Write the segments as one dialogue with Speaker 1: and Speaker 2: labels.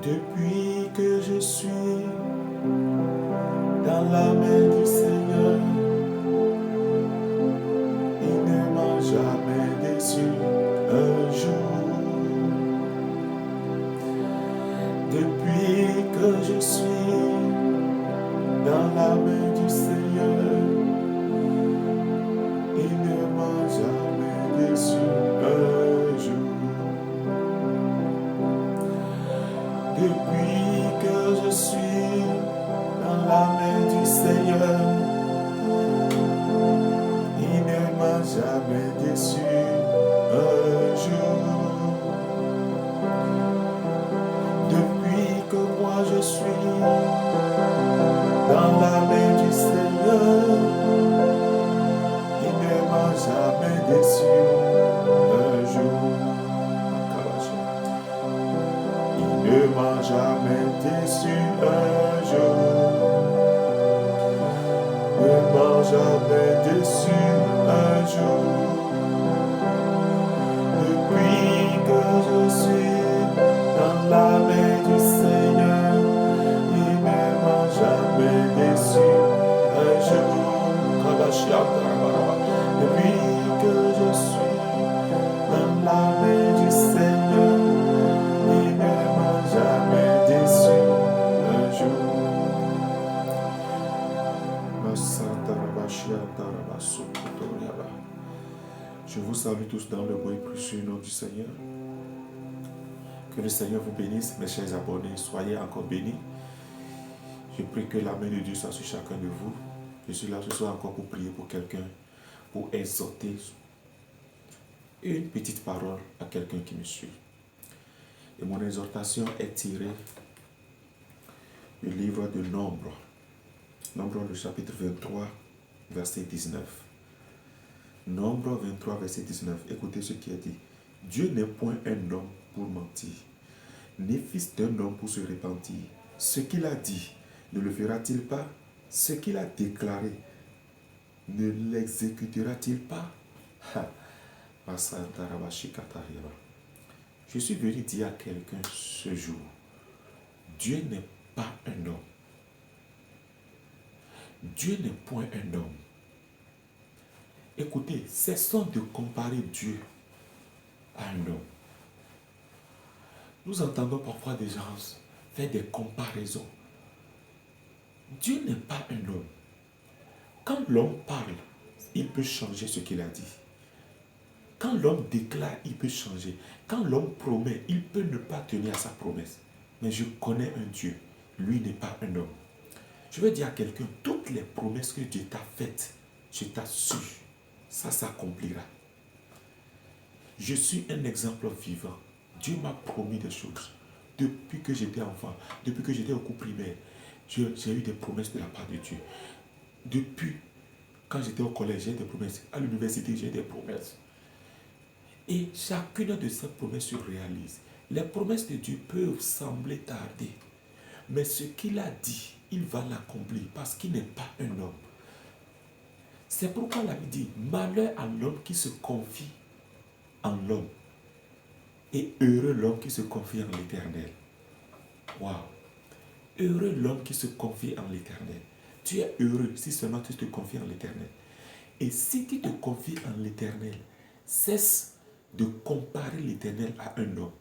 Speaker 1: Depuis que je suis dans la main du Seigneur, il ne m'a jamais déçu un jour. Depuis que je suis dans la main du Seigneur, il ne m'a jamais déçu un jour. Depuis que je suis dans la main du Seigneur, il ne m'a jamais déçu un jour. Depuis que moi je suis dans la main du Seigneur, il ne m'a jamais déçu un jour. Il ne m'a jamais déçu un jour. Il ne m'a jamais déçu un jour. Depuis que je suis dans la main du Seigneur, il ne m'a jamais déçu un jour. Depuis que je suis dans la main du Seigneur, il ne m'a jamais déçu un jour. Je vous salue tous dans le beau et précieux nom du Seigneur. Que le Seigneur vous bénisse, mes chers abonnés. Soyez encore bénis. Je prie que la main de Dieu soit sur chacun de vous. Je suis là ce soir encore pour prier pour quelqu'un, pour exhorter une petite parole à quelqu'un qui me suit. Et mon exhortation est tirée du livre de Nombre. Nombre, le chapitre 23, verset 19. Nombre 23, verset 19. Écoutez ce qui est dit. Dieu n'est point un homme pour mentir, ni fils d'un homme pour se repentir. Ce qu'il a dit, ne le fera-t-il pas? Ce qu'il a déclaré, ne l'exécutera-t-il pas? Je suis venu dire à quelqu'un ce jour, Dieu n'est pas un homme. Dieu n'est point un homme. Écoutez, cessons de comparer Dieu à un homme. Nous entendons parfois des gens faire des comparaisons. Dieu n'est pas un homme. Quand l'homme parle, il peut changer ce qu'il a dit. Quand l'homme déclare, il peut changer. Quand l'homme promet, il peut ne pas tenir à sa promesse. Mais je connais un Dieu. Lui n'est pas un homme. Je veux dire à quelqu'un, toutes les promesses que Dieu t'a faites, je t'assure, ça s'accomplira. Je suis un exemple vivant. Dieu m'a promis des choses. Depuis que j'étais enfant, depuis que j'étais au cours primaire, j'ai eu des promesses de la part de Dieu. Depuis quand j'étais au collège, j'ai des promesses. À l'université, j'ai des promesses. Et chacune de ces promesses se réalise. Les promesses de Dieu peuvent sembler tarder. Mais ce qu'il a dit, il va l'accomplir parce qu'il n'est pas un homme. C'est pourquoi la Bible dit, malheur à l'homme qui se confie en l'homme. Et heureux l'homme qui se confie en l'Éternel. Waouh! Heureux l'homme qui se confie en l'Éternel. Tu es heureux si seulement tu te confies en l'Éternel. Et si tu te confies en l'Éternel, cesse de comparer l'Éternel à un homme.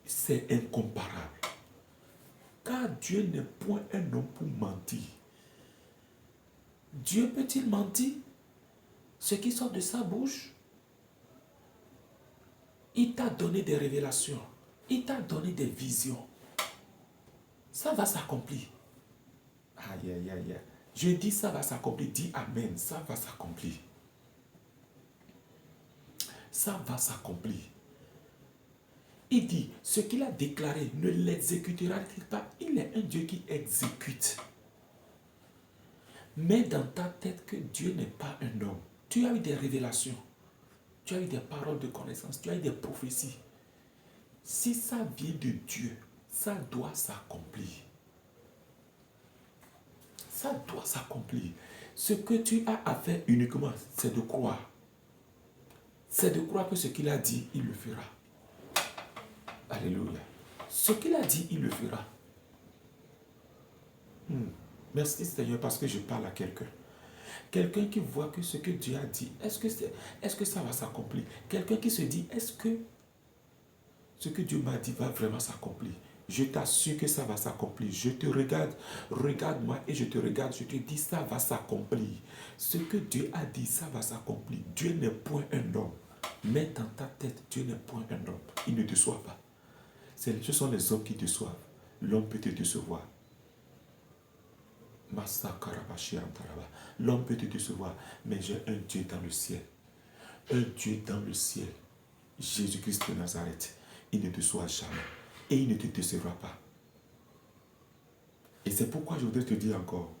Speaker 1: C'est incomparable. Car Dieu n'est point un homme pour mentir. Dieu peut-il mentir? Ce qui sort de sa bouche, il t'a donné des révélations. Il t'a donné des visions. Ça va s'accomplir. Aïe, aïe, aïe, aïe. Je dis ça va s'accomplir. Dis Amen. Ça va s'accomplir. Ça va s'accomplir. Il dit, ce qu'il a déclaré, ne l'exécutera-t-il pas? Il est un Dieu qui exécute. Mets dans ta tête que Dieu n'est pas un homme. Tu as eu des révélations. Tu as eu des paroles de connaissance. Tu as eu des prophéties. Si ça vient de Dieu, ça doit s'accomplir. Ça doit s'accomplir. Ce que tu as à faire uniquement, c'est de croire. C'est de croire que ce qu'il a dit, il le fera. Alléluia. Ce qu'il a dit, il le fera. Merci Seigneur parce que je parle à quelqu'un. Quelqu'un qui voit que ce que Dieu a dit, est-ce que ça va s'accomplir? Quelqu'un qui se dit, est-ce que ce que Dieu m'a dit va vraiment s'accomplir? Je t'assure que ça va s'accomplir. Je te regarde, regarde-moi et je te regarde, je te dis, ça va s'accomplir. Ce que Dieu a dit, ça va s'accomplir. Dieu n'est point un homme. Mets dans ta tête, Dieu n'est point un homme. Il ne déçoit pas. Ce sont les hommes qui déçoivent. L'homme peut te décevoir. L'homme peut te décevoir, mais j'ai un Dieu dans le ciel. Un Dieu dans le ciel. Jésus-Christ de Nazareth. Il ne te déçoit jamais. Et il ne te décevra pas. Et c'est pourquoi je voudrais te dire encore.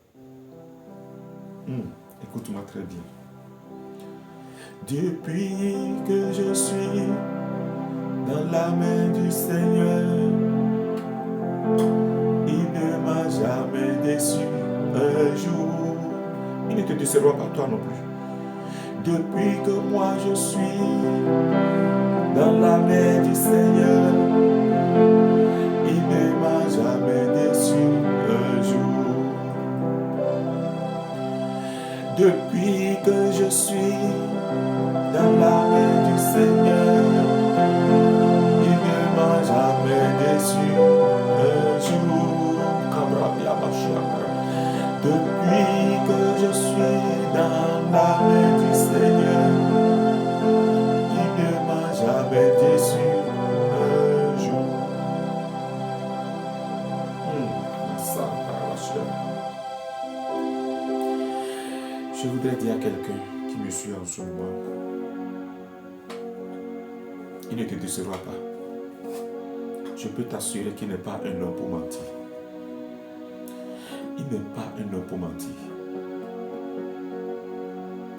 Speaker 1: Écoute-moi très bien. Depuis que je suis dans la main du Seigneur, il ne m'a jamais déçu un jour. Il ne te décevra pas toi non plus. Depuis que moi je suis dans la main du Seigneur, il ne m'a jamais déçu un jour. Depuis que je suis dans la main du Seigneur, il ne m'a jamais déçu un jour. Depuis que je suis dans la main du Seigneur, il ne m'a jamais déçu un jour. Je voudrais dire à quelqu'un qui me suit en ce moment, il ne te décevra pas. Je peux t'assurer qu'il n'est pas un homme pour mentir. Il n'est pas un homme pour mentir.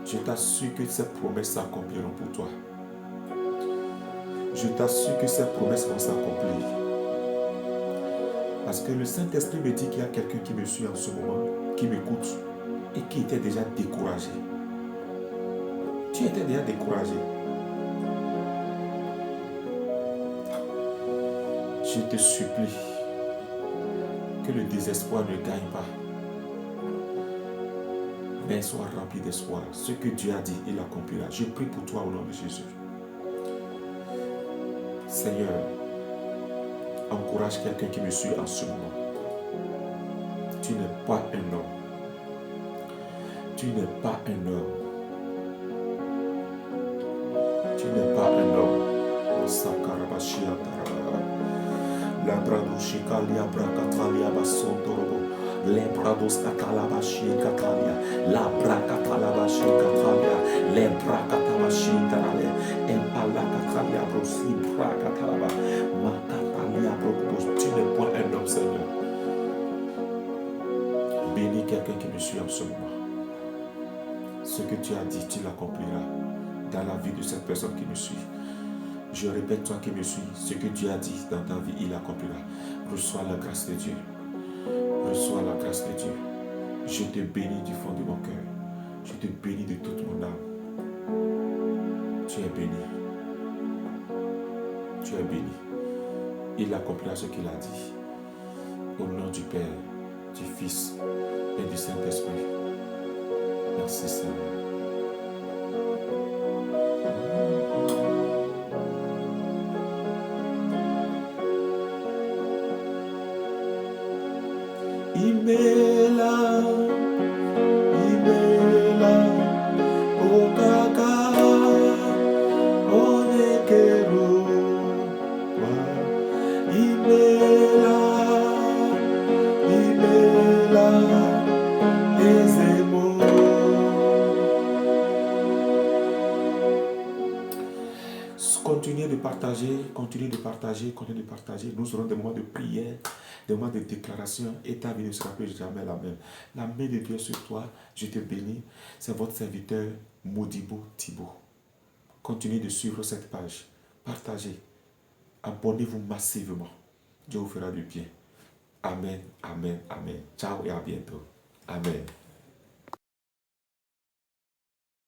Speaker 1: Je t'assure que ces promesses s'accompliront pour toi. Je t'assure que ces promesses vont s'accomplir. Parce que le Saint-Esprit me dit qu'il y a quelqu'un qui me suit en ce moment, qui m'écoute et qui était déjà découragé. Tu étais déjà découragé. Je te supplie que le désespoir ne gagne pas. Mais sois rempli d'espoir. Ce que Dieu a dit, il accomplira. Je prie pour toi au nom de Jésus. Seigneur, encourage quelqu'un qui me suit en ce moment. Tu n'es pas un homme. Tu n'es pas un homme. Tu n'es pas un homme. La bradoshi kalia brakatalia basondorobo. Les brados katalabashi katalia. La brakatalabashi katalia. Les brakatalabashi tarale. Empala katalia brosi brakatalaba. Makatalia brokos. Tu n'es point un homme, Seigneur. Bénis quelqu'un qui me suit en ce moment. Ce que tu as dit, tu l'accompliras dans la vie de cette personne qui me suit. Je répète, toi qui me suis, ce que Dieu a dit dans ta vie, il l'accomplira. Reçois la grâce de Dieu. Reçois la grâce de Dieu. Je te bénis du fond de mon cœur. Je te bénis de toute mon âme. Tu es béni. Tu es béni. Il accomplira ce qu'il a dit. Au nom du Père, du Fils et du Saint-Esprit. Merci Seigneur. Il est là, au caca, au nekero. Il est là, aisément. Continuez de partager, continuez de partager. Nous aurons des moments de prière, des moments de déclaration, et ta vie ne sera plus jamais la même. La main de Dieu sur toi, je te bénis. C'est votre serviteur Modibo Thibault. Continuez de suivre cette page. Partagez. Abonnez-vous massivement. Dieu vous fera du bien. Amen, amen, amen. Ciao et à bientôt. Amen.